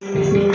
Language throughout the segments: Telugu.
Bye.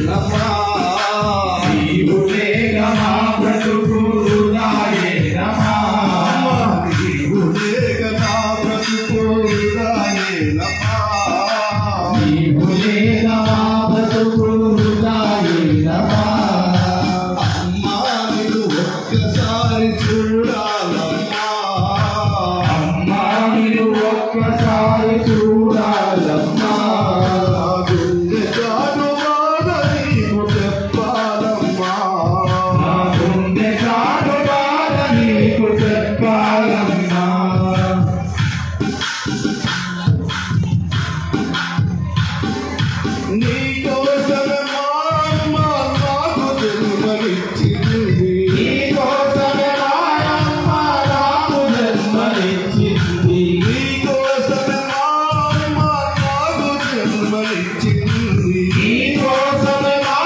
రమా నీవు లేక మా బ్రతుకు వృధాయే రమా నీవు లేక నా బ్రతుకు వృధాయే రమా నీవు లేక మా బ్రతుకు వృధాయే రమా అమ్మా నీవు ఒక్కసారి చూడాలమ్మా అమ్మా నీవు ఒక్కసారి చూడాలమ్మా గుండె చాటు బాధ నీకు చెప్పాలమ్మా నా గుండె చాటు బాధ నీకు చెప్పాలమ్మా నీకోసమే మా అమ్మ నాకు జన్మనిచ్చింది నీకోసమే మా అమ్మ నాకు జన్మనిచ్చింది నీకోసమే మా అమ్మ నాకు జన్మనిచ్చింది నీకోసమే మా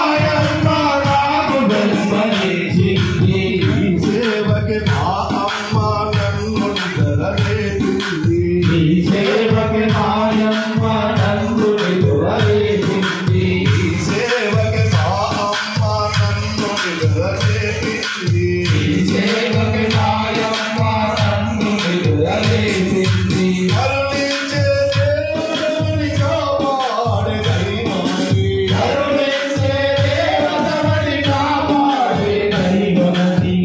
అమ్మ నాకు జన్మనిచ్చింది ఈ సేవకి మా అమ్మ నన్ను నిలబెట్టింది ఈ సేవకి మా అమ్మ నన్ను నిలబెట్టింది ఈ సేవకి మా అమ్మ నన్ను నిలబెట్టింది ఈ సేవకి మా అమ్మ నన్ను నిలబెట్టింది కరుణించే దేవుని కాపాడే దైవమని కరుణించే దేవుని కాపాడే దైవమని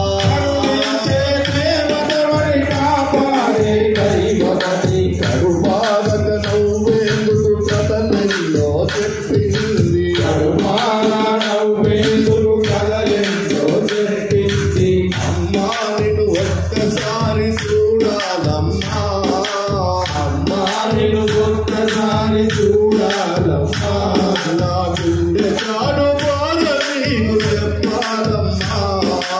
కరుణించే దేవుని కాపాడే దైవమని కరుణాగత నవ్వేందుకు కథలెన్నో చెప్పింది కరుణాల నవ్వేందుకు కథలెన్నో చెప్పింది అమ్మా నిన్ను ఒక్కసారి చూడాలమ్మా అమ్మా నిన్ను ఒక్కసారి చూడాలమ్మా నా గుండె చాటు బాధ నీకు చెప్పాలమ్మా నా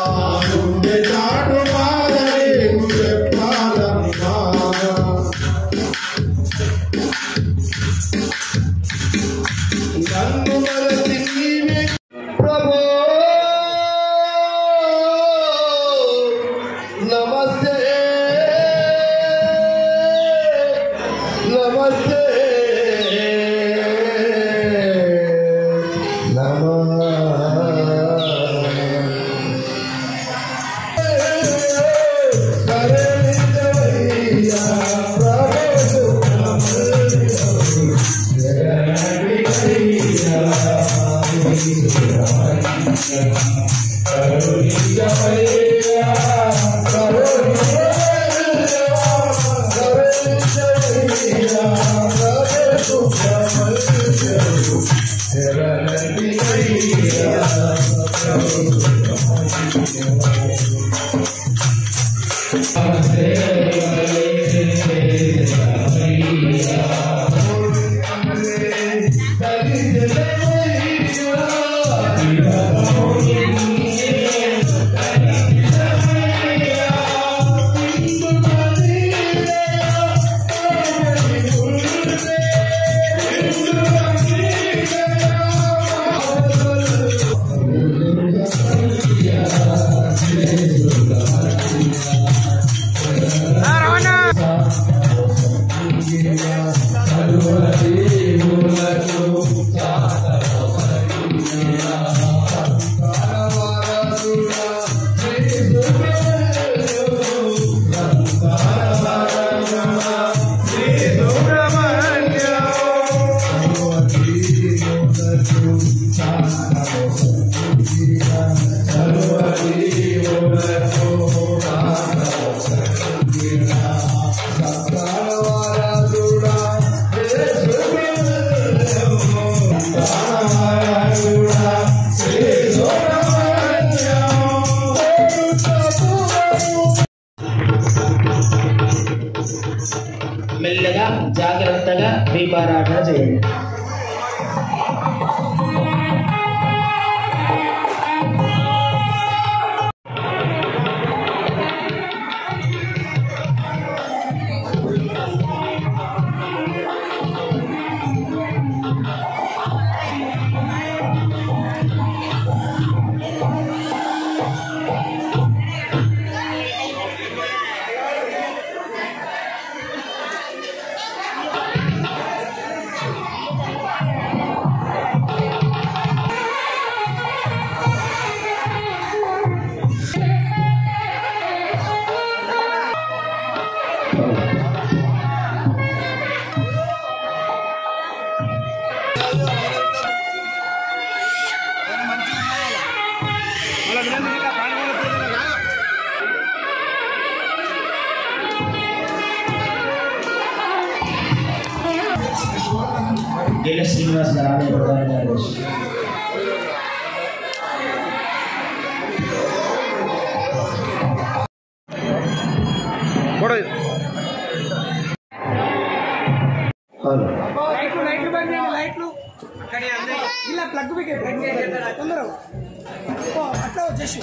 గుండె చాటు బాధ నీకు చెప్పాలమ్మా నన్ను మరచి నీవే ప్రభో నమస్తే నమస్తే మెల్లగా జాగ్రత్తగా దీపారాధన చేయండి. గిల్ల శ్రీనివాస్ గారు ఆలయ ప్రధాన కార్యదర్శి. లైట్లు ఇలా ప్లగ్ తొందర అట్లా వచ్చేసి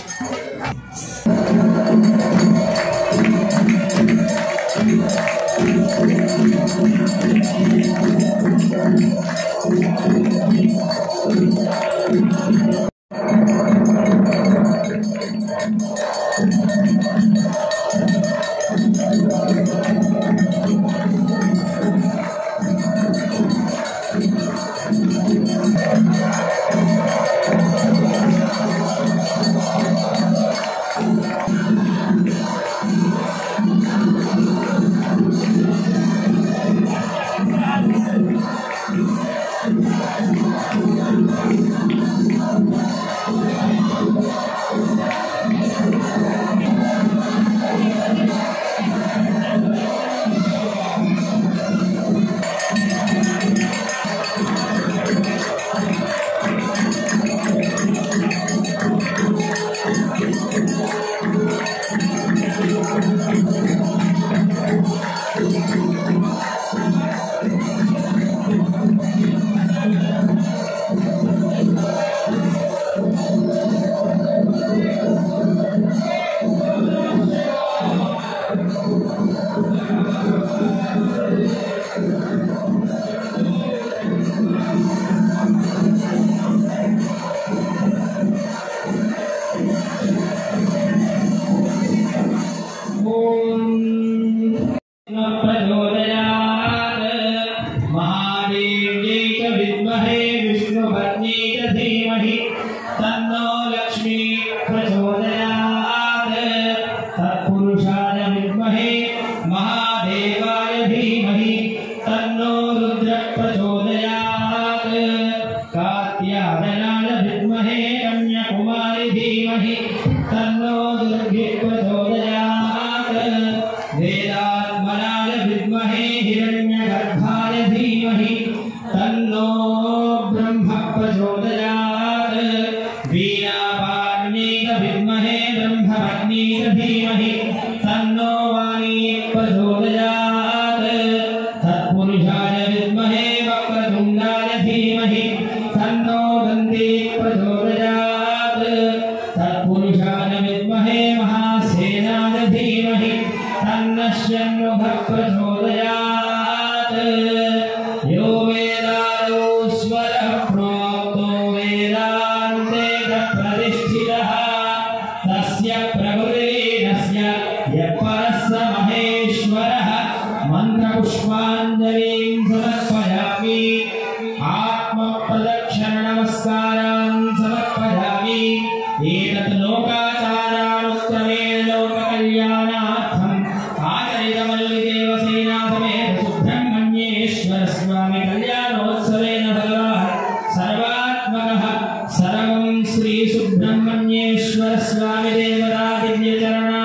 सर्वं श्री सुब्रह्मण्येश्वर स्वामी देवता दिव्य चरण